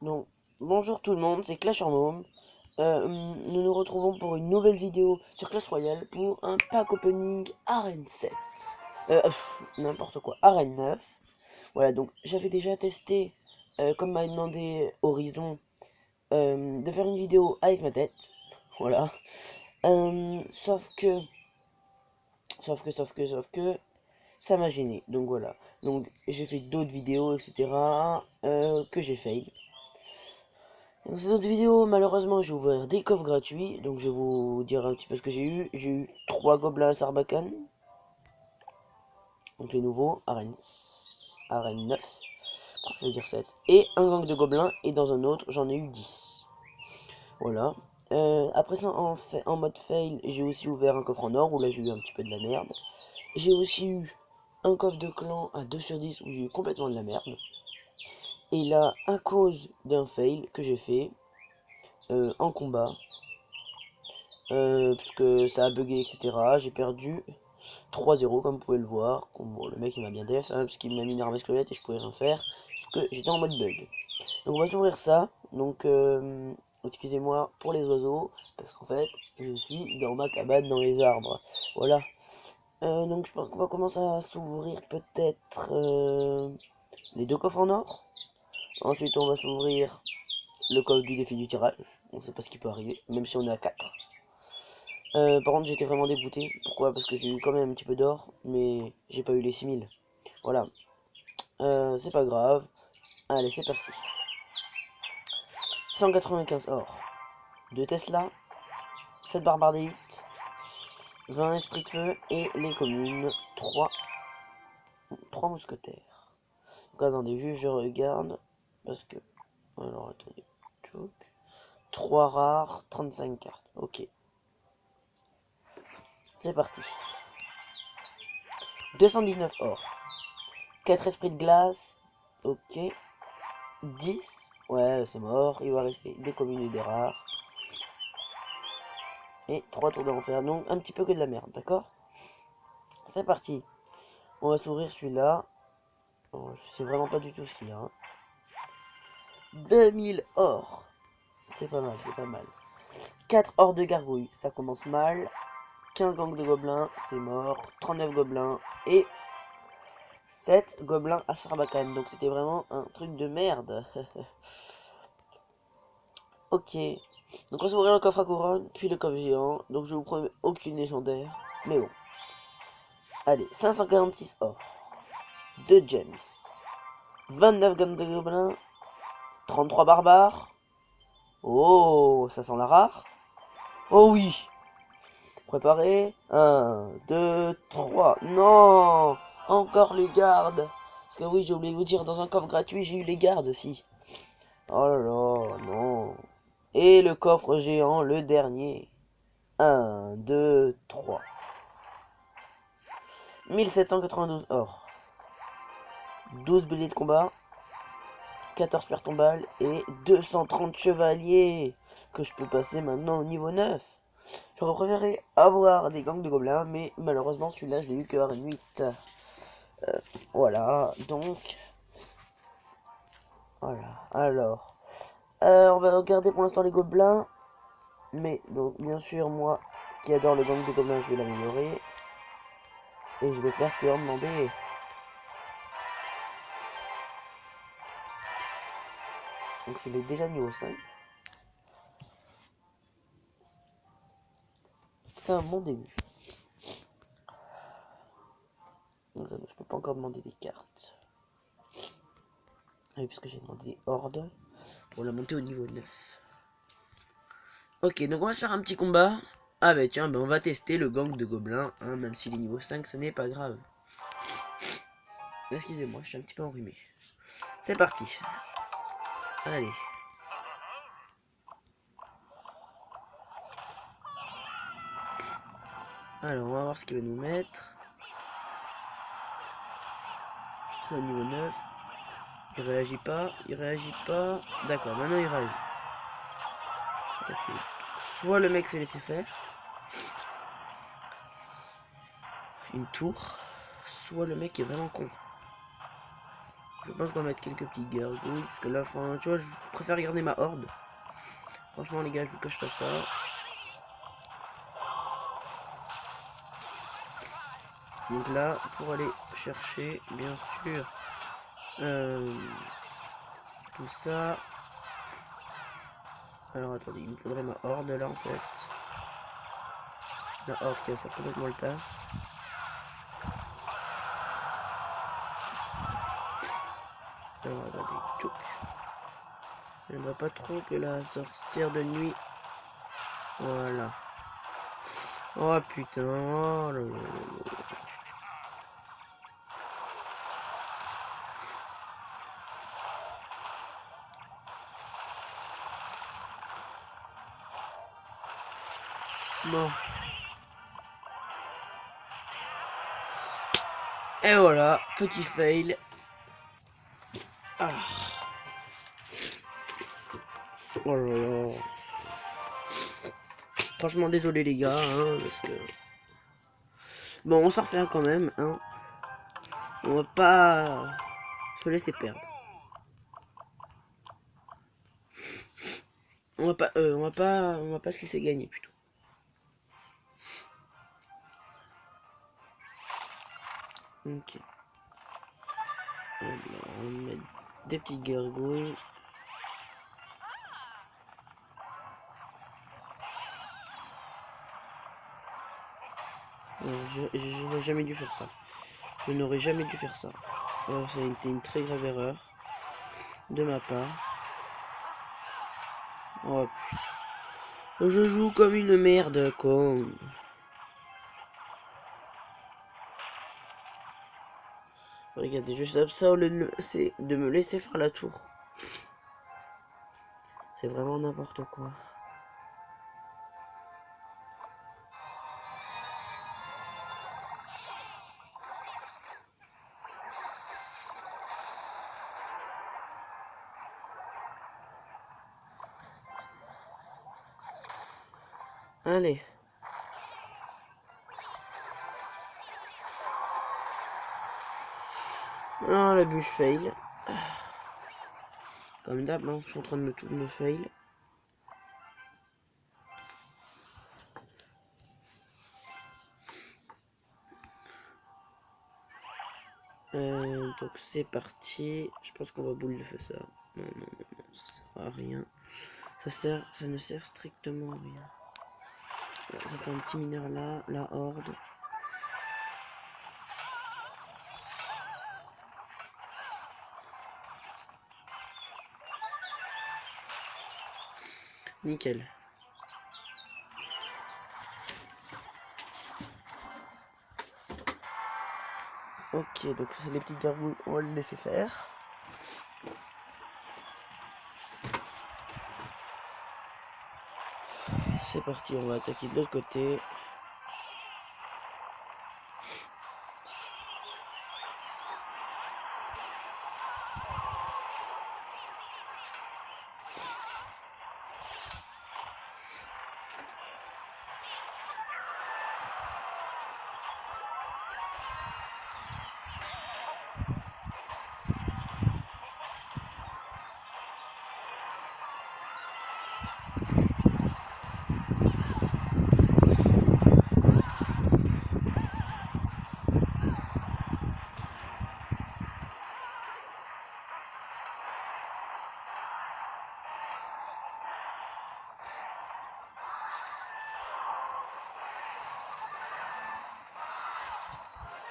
Donc, bonjour tout le monde, c'est Clash Hormone. Nous nous retrouvons pour une nouvelle vidéo sur Clash Royale pour un pack opening Arène 7. N'importe quoi, Arène 9. Voilà, donc j'avais déjà testé, comme m'a demandé Horizon, de faire une vidéo avec ma tête. Voilà. Sauf que, ça m'a gêné. Donc voilà. Donc j'ai fait d'autres vidéos, etc. Que j'ai fail. Dans cette autre vidéo, malheureusement, j'ai ouvert des coffres gratuits, donc je vais vous dire un petit peu ce que j'ai eu. J'ai eu 3 gobelins à Sarbacane, donc les nouveaux, arène 9, je veux dire 7, et un gang de gobelins, et dans un autre, j'en ai eu 10. Voilà. Après ça, en mode fail, j'ai aussi ouvert un coffre en or, où là j'ai eu un petit peu de la merde. J'ai aussi eu un coffre de clan à 2 sur 10, où j'ai eu complètement de la merde. Et là, à cause d'un fail que j'ai fait en combat, parce que ça a bugué, etc. J'ai perdu 3-0, comme vous pouvez le voir. Bon, le mec il m'a bien def, hein, parce qu'il m'a mis une arme squelette et je pouvais rien faire, parce que j'étais en mode bug. Donc on va s'ouvrir ça. Donc, excusez-moi pour les oiseaux, parce qu'en fait, je suis dans ma cabane dans les arbres. Voilà. Donc je pense qu'on va commencer à s'ouvrir peut-être les deux coffres en or. Ensuite, on va s'ouvrir le coffre du défi du tirage. On sait pas ce qui peut arriver, même si on est à 4. Par contre, j'étais vraiment dégoûté. Pourquoi? Parce que j'ai eu quand même un petit peu d'or, mais j'ai pas eu les 6000. Voilà. C'est pas grave. Allez, c'est parti. 195 or. 2 Tesla, 7 barbares d'élite, 20 esprits de feu et les communes. 3 mousquetaires. Donc attendez, juste je regarde. Parce que. Alors attendez. 3 rares, 35 cartes. Ok. C'est parti. 219 or. 4 esprits de glace. Ok. 10. Ouais, c'est mort. Il va rester des communes et des rares. Et 3 tours d'enfer. Donc, un petit peu que de la merde, d'accord? C'est parti. On va s'ouvrir celui-là. Oh, je sais vraiment pas du tout ce qu'il y a. Hein. 2000 or. C'est pas mal, c'est pas mal. 4 or de gargouilles. Ça commence mal. 15 gangs de gobelins. C'est mort. 39 gobelins. Et 7 gobelins à Sarbacane. Donc, c'était vraiment un truc de merde. Ok. Donc on va s'ouvrir le coffre à couronne, puis le coffre géant. Donc je vous promets aucune légendaire. Mais bon. Allez, 546 or. 2 gems. 29 gammes de gobelins. 33 barbares. Oh, ça sent la rare. Oh oui. Préparé. 1, 2, 3. Non. Encore les gardes. Parce que oui, j'ai oublié de vous dire, dans un coffre gratuit, j'ai eu les gardes aussi. Oh là là, non. Et le coffre géant, le dernier. 1, 2, 3. 1792 or. 12 béliers de combat. 14 pierres tombales. Et 230 chevaliers. Que je peux passer maintenant au niveau 9. J'aurais préféré avoir des gangs de gobelins. Mais malheureusement, celui-là, je l'ai eu que à 8. Voilà. Donc. Voilà. Alors. On va regarder pour l'instant les gobelins. Mais donc, bien sûr, moi qui adore le gang de gobelins, je vais l'améliorer. Et je vais faire que en demander. Donc, je l'ai déjà niveau 5. C'est un bon début. Donc, je peux pas encore demander des cartes. Ah oui, parce que j'ai demandé des hordes pour la monter au niveau 9. Ok, donc on va se faire un petit combat. Ah bah tiens, bah on va tester le gang de gobelins, hein, même s'il est niveau 5, ce n'est pas grave. Excusez-moi, je suis un petit peu enrhumé. C'est parti. Allez. Alors, on va voir ce qu'il va nous mettre. C'est au niveau 9. Il réagit pas, il réagit pas. D'accord, maintenant il réagit. Soit le mec s'est laissé faire une tour, soit le mec est vraiment con. Je pense qu'on va mettre quelques petits gargouilles. Parce que là, franchement, tu vois, je préfère garder ma horde. Franchement, les gars, je vous cache pas ça. Donc là, pour aller chercher, bien sûr, tout ça. Alors attendez, il me faudrait ma horde là en fait. La horde qui va faire complètement le taf. Alors attendez, tchouk. J'aimerais pas trop que la sorcière de nuit. Voilà. Oh putain, oh là là là. Bon. Et voilà, petit fail. Ah. Oh là là. Franchement désolé les gars, hein, parce que... Bon, on s'en refait un quand même, hein. On va pas se laisser perdre. On va pas se laisser gagner plutôt. Ok. Alors, on va mettre des petites gargouilles. Je n'aurais jamais dû faire ça. Je n'aurais jamais dû faire ça. Ça a été une très grave erreur de ma part. Oh putain. Je joue comme une merde, con. Regardez, juste ça, c'est de me laisser faire la tour. C'est vraiment n'importe quoi. Allez. Ah, la bûche fail. Comme d'hab, hein, je suis en train de me fail. Donc c'est parti. Je pense qu'on va boule de feu ça. Non, non, non, non, ça sert à rien. Ça ne sert strictement à rien. C'est un petit mineur là, la horde. Nickel. Ok, donc c'est les petites gargouilles, on va les laisser faire. C'est parti, on va attaquer de l'autre côté.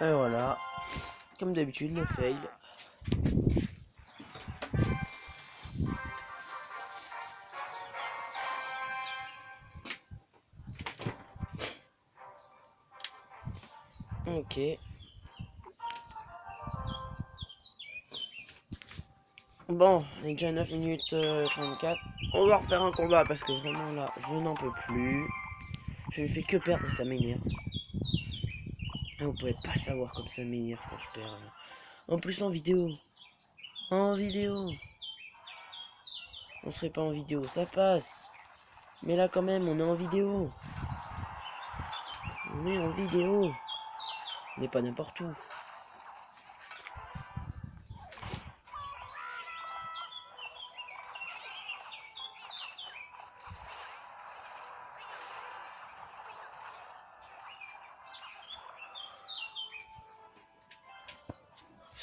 Et voilà, comme d'habitude, le fail. Ok. Bon, on est déjà 9 minutes 34. On va refaire un combat parce que vraiment là, je n'en peux plus. Je ne fais que perdre et ça m'énerve. Et vous pouvez pas savoir comme ça m'énerve quand je perds. En plus en vidéo. En vidéo. On serait pas en vidéo, ça passe. Mais là quand même, on est en vidéo. On est en vidéo. On n'est pas n'importe où.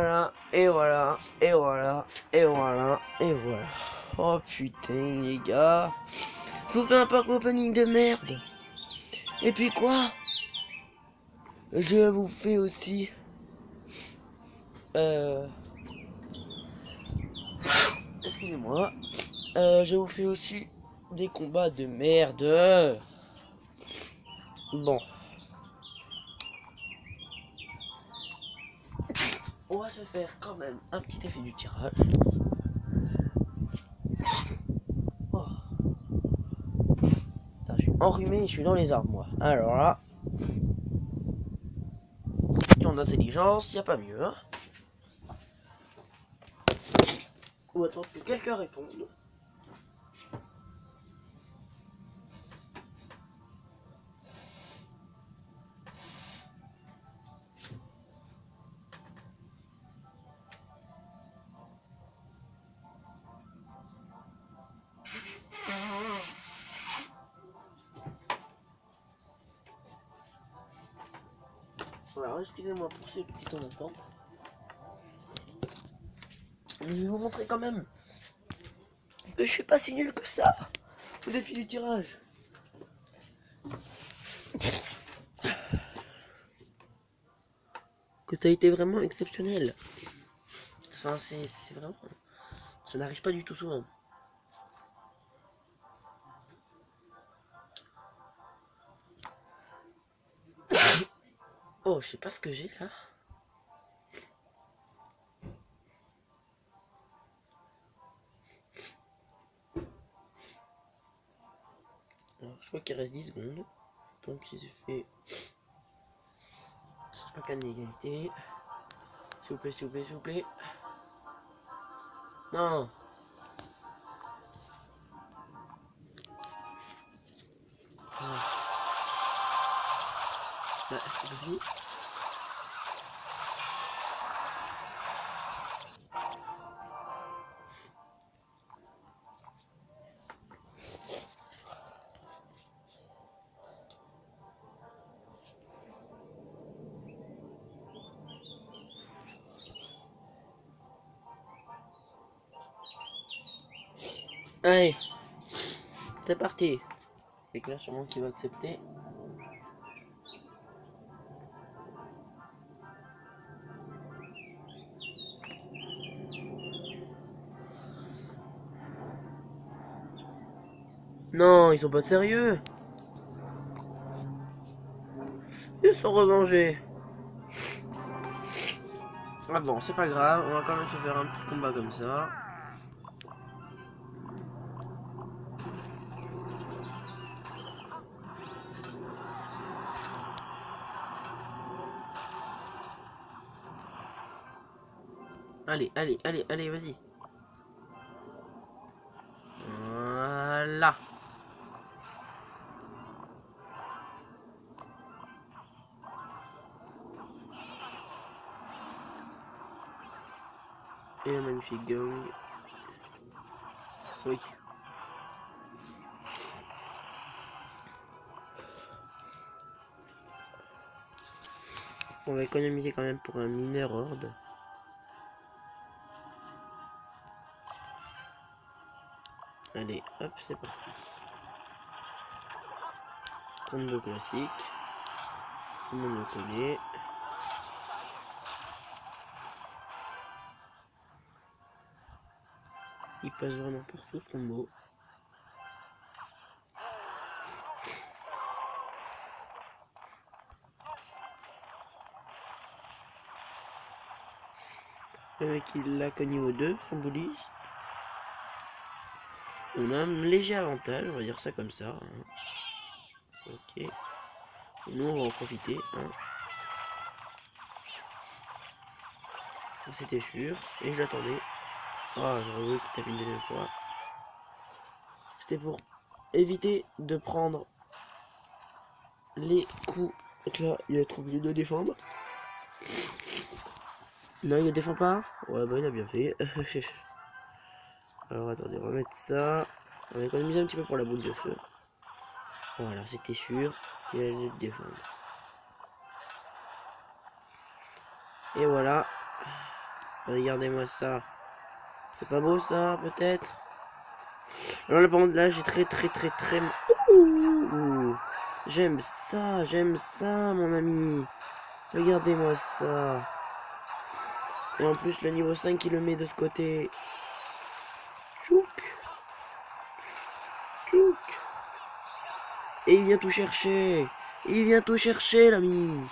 Voilà, et voilà, et voilà, et voilà, et voilà. Oh putain les gars. Je vous fais un pack opening de merde. Et puis quoi? Je vous fais aussi... Excusez-moi. Je vous fais aussi des combats de merde. Bon. On va se faire quand même un petit effet du tirage. Oh. Putain, je suis enrhumé et je suis dans les arbres, moi. Alors là... question d'intelligence, y a pas mieux. Hein. On va attendre que quelqu'un réponde. Alors, excusez-moi pour ces petits temps d'attente. Je vais vous montrer quand même que je suis pas si nul que ça au défi du tirage. Que t'as été vraiment exceptionnel. Enfin, c'est vraiment... Ça n'arrive pas du tout souvent. Oh, je sais pas ce que j'ai là. Alors, je crois qu'il reste 10 secondes. Donc, il s'est fait un cas d'égalité. S'il vous plaît, s'il vous plaît, s'il vous plaît. Non. Vas-y. Allez, c'est parti. C'est clair sûrement qu'il va accepter. Non, ils sont pas sérieux. Ils sont revengés. Ah bon, c'est pas grave, on va quand même se faire un petit combat comme ça. Allez, allez, allez, allez, vas-y. Voilà. Et un magnifique gang. Oui. On va économiser quand même pour un mineur horde. Allez, hop, c'est parti. Combo classique. Tout le monde le connaît. Il passe vraiment pour tout ce combo. Le mec il l'a qu'au niveau 2, son bully. On a un léger avantage, on va dire ça comme ça. Hein. Ok. Et nous on va en profiter. Hein. C'était sûr. Et je l'attendais. Ah, j'aurais voulu qu'il tape une deuxième fois. C'était pour éviter de prendre les coups. Donc là, il a trop oublié de défendre. Non, il ne défend pas. Ouais, bah il a bien fait. Alors attendez, on va mettre ça. On va économiser un petit peu pour la boule de feu. Voilà, c'était sûr qu'il allait le défendre. Et voilà. Regardez-moi ça. C'est pas beau ça, peut-être. Alors là, par contre, là, j'ai très... J'aime ça, mon ami. Regardez-moi ça. Et en plus, le niveau 5, il le met de ce côté. Tchouk. Tchouk. Et il vient tout chercher. Il vient tout chercher, l'ami.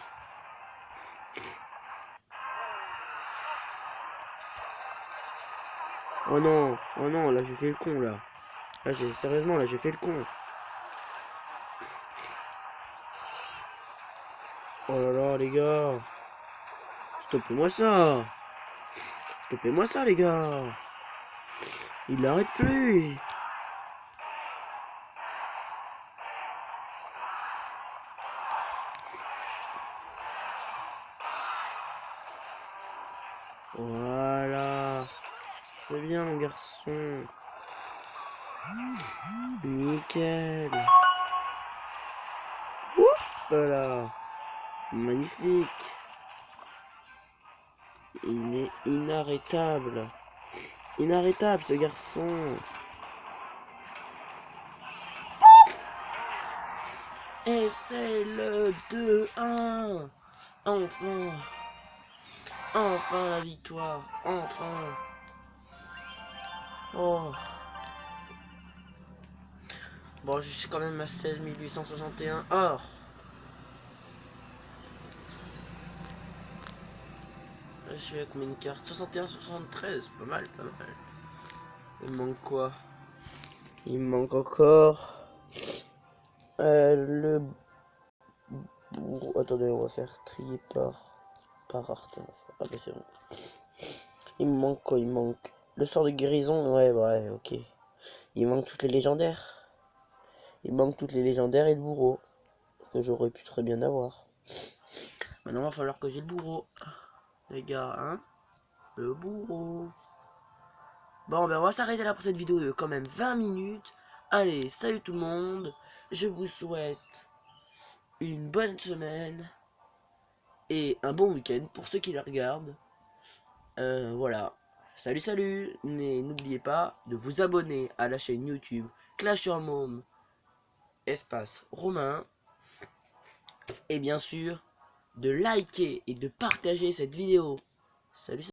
Oh non, là j'ai fait le con là. Là j'ai sérieusement là j'ai fait le con. Oh là là les gars. Stoppez-moi ça. Stoppez-moi ça les gars. Il n'arrête plus. Voilà. C'est bien mon garçon. Nickel. Ouf, voilà. Magnifique. Il est inarrêtable. Inarrêtable ce garçon. Et c'est le 2-1. Enfin. Enfin la victoire. Enfin. Oh. Bon, je suis quand même à 16 861 or. Je suis avec une carte 61 sur 73. Pas mal, pas mal. Il me manque quoi? Il me manque encore le... Attendez, on va faire trier par art. Ah bah c'est bon. Il me manque quoi? Il me manque le sort de guérison. Ouais, ok. Il manque toutes les légendaires. Il manque toutes les légendaires et le bourreau. Que j'aurais pu très bien avoir. Maintenant, il va falloir que j'ai le bourreau. Les gars, hein. Le bourreau. Bon, ben on va s'arrêter là pour cette vidéo de quand même 20 minutes. Allez, salut tout le monde. Je vous souhaite une bonne semaine. Et un bon week-end pour ceux qui la regardent. Voilà. Salut, salut. Mais n'oubliez pas de vous abonner à la chaîne YouTube Clash of Mom espace Romain. Et bien sûr, de liker et de partager cette vidéo. Salut.